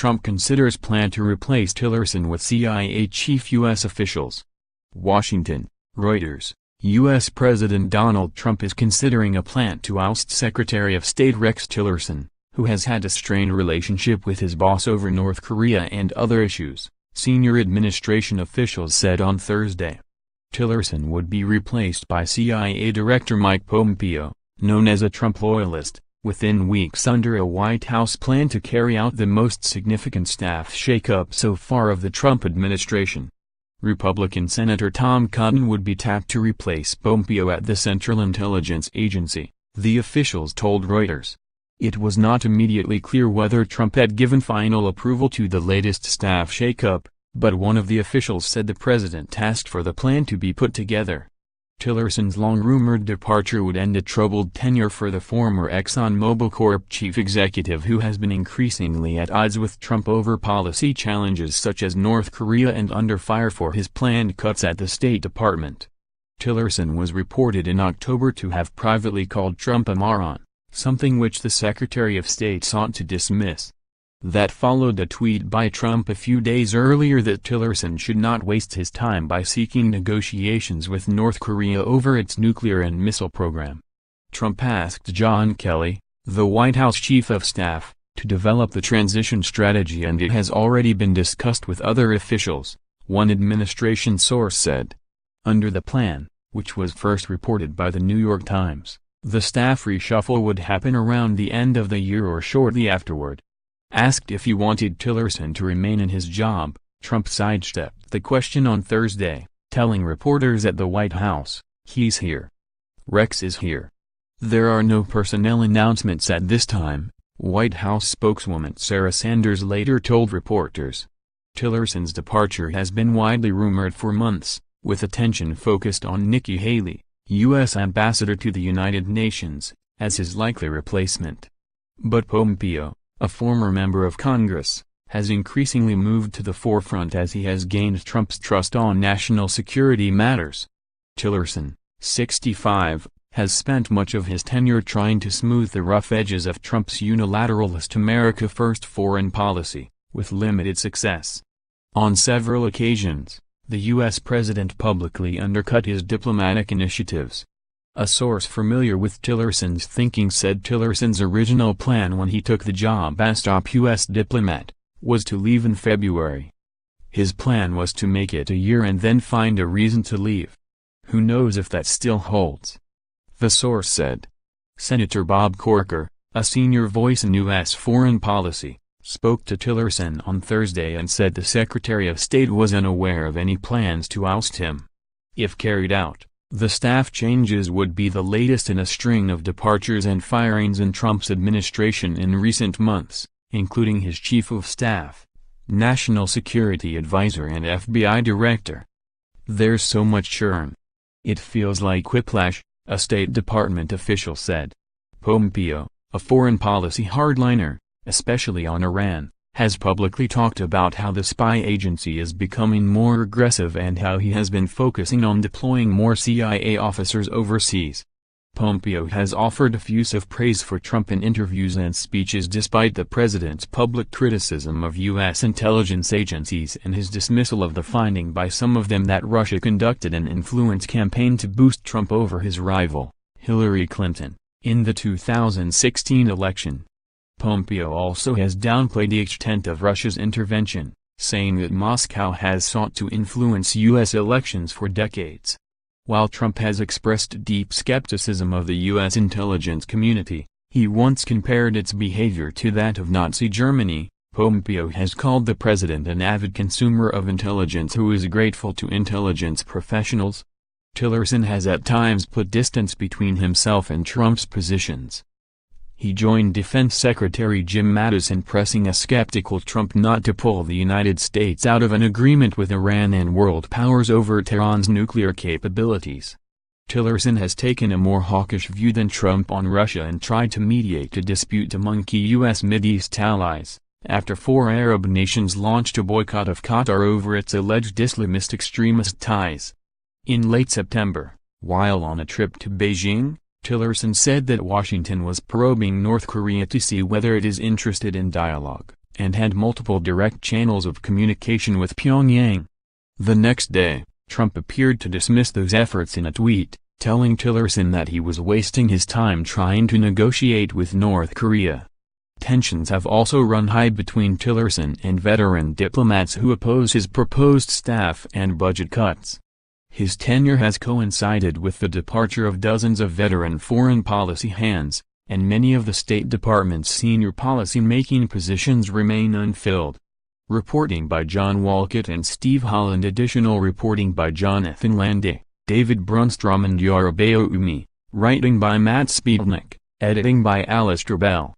Trump considers plan to replace Tillerson with CIA chief U.S. officials. Washington, Reuters. U.S. President Donald Trump is considering a plan to oust Secretary of State Rex Tillerson, who has had a strained relationship with his boss over North Korea and other issues, senior administration officials said on Thursday. Tillerson would be replaced by CIA Director Mike Pompeo, known as a Trump loyalist, within weeks under a White House plan to carry out the most significant staff shakeup so far of the Trump administration. Republican Senator Tom Cotton would be tapped to replace Pompeo at the Central Intelligence Agency, the officials told Reuters. It was not immediately clear whether Trump had given final approval to the latest staff shakeup, but one of the officials said the president asked for the plan to be put together. Tillerson's long-rumored departure would end a troubled tenure for the former ExxonMobil Corp chief executive, who has been increasingly at odds with Trump over policy challenges such as North Korea and under fire for his planned cuts at the State Department. Tillerson was reported in October to have privately called Trump a moron, something which the Secretary of State sought to dismiss. That followed a tweet by Trump a few days earlier that Tillerson should not waste his time by seeking negotiations with North Korea over its nuclear and missile program. Trump asked John Kelly, the White House chief of staff, to develop the transition strategy, and it has already been discussed with other officials, one administration source said. Under the plan, which was first reported by the New York Times, the staff reshuffle would happen around the end of the year or shortly afterward. Asked if he wanted Tillerson to remain in his job, Trump sidestepped the question on Thursday, telling reporters at the White House, "He's here. Rex is here." There are no personnel announcements at this time, White House spokeswoman Sarah Sanders later told reporters. Tillerson's departure has been widely rumored for months, with attention focused on Nikki Haley, U.S. ambassador to the United Nations, as his likely replacement. But Pompeo, a former member of Congress, has increasingly moved to the forefront as he has gained Trump's trust on national security matters. Tillerson, 65, has spent much of his tenure trying to smooth the rough edges of Trump's unilateralist America First foreign policy, with limited success. On several occasions, the U.S. president publicly undercut his diplomatic initiatives. A source familiar with Tillerson's thinking said Tillerson's original plan when he took the job as top U.S. diplomat was to leave in February. His plan was to make it a year and then find a reason to leave. Who knows if that still holds? The source said. Senator Bob Corker, a senior voice in U.S. foreign policy, spoke to Tillerson on Thursday and said the Secretary of State was unaware of any plans to oust him. If carried out, the staff changes would be the latest in a string of departures and firings in Trump's administration in recent months, including his chief of staff, national security advisor and FBI director. There's so much churn. It feels like whiplash, a State Department official said. Pompeo, a foreign policy hardliner, especially on Iran, has publicly talked about how the spy agency is becoming more aggressive and how he has been focusing on deploying more CIA officers overseas. Pompeo has offered effusive praise for Trump in interviews and speeches despite the president's public criticism of U.S. intelligence agencies and his dismissal of the finding by some of them that Russia conducted an influence campaign to boost Trump over his rival, Hillary Clinton, in the 2016 election. Pompeo also has downplayed the extent of Russia's intervention, saying that Moscow has sought to influence U.S. elections for decades. While Trump has expressed deep skepticism of the U.S. intelligence community, he once compared its behavior to that of Nazi Germany. Pompeo has called the president an avid consumer of intelligence who is grateful to intelligence professionals. Tillerson has at times put distance between himself and Trump's positions. He joined Defense Secretary Jim Mattis in pressing a skeptical Trump not to pull the United States out of an agreement with Iran and world powers over Tehran's nuclear capabilities. Tillerson has taken a more hawkish view than Trump on Russia and tried to mediate a dispute among key U.S. Mideast allies, after 4 Arab nations launched a boycott of Qatar over its alleged Islamist extremist ties. In late September, while on a trip to Beijing, Tillerson said that Washington was probing North Korea to see whether it is interested in dialogue, and had multiple direct channels of communication with Pyongyang. The next day, Trump appeared to dismiss those efforts in a tweet, telling Tillerson that he was wasting his time trying to negotiate with North Korea. Tensions have also run high between Tillerson and veteran diplomats who oppose his proposed staff and budget cuts. His tenure has coincided with the departure of dozens of veteran foreign policy hands, and many of the State Department's senior policy-making positions remain unfilled. Reporting by John Walcott and Steve Holland. Additional reporting by Jonathan Landay, David Brunstrom and Yarabeo Umi. Writing by Matt Spielnick. Editing by Alistair Bell.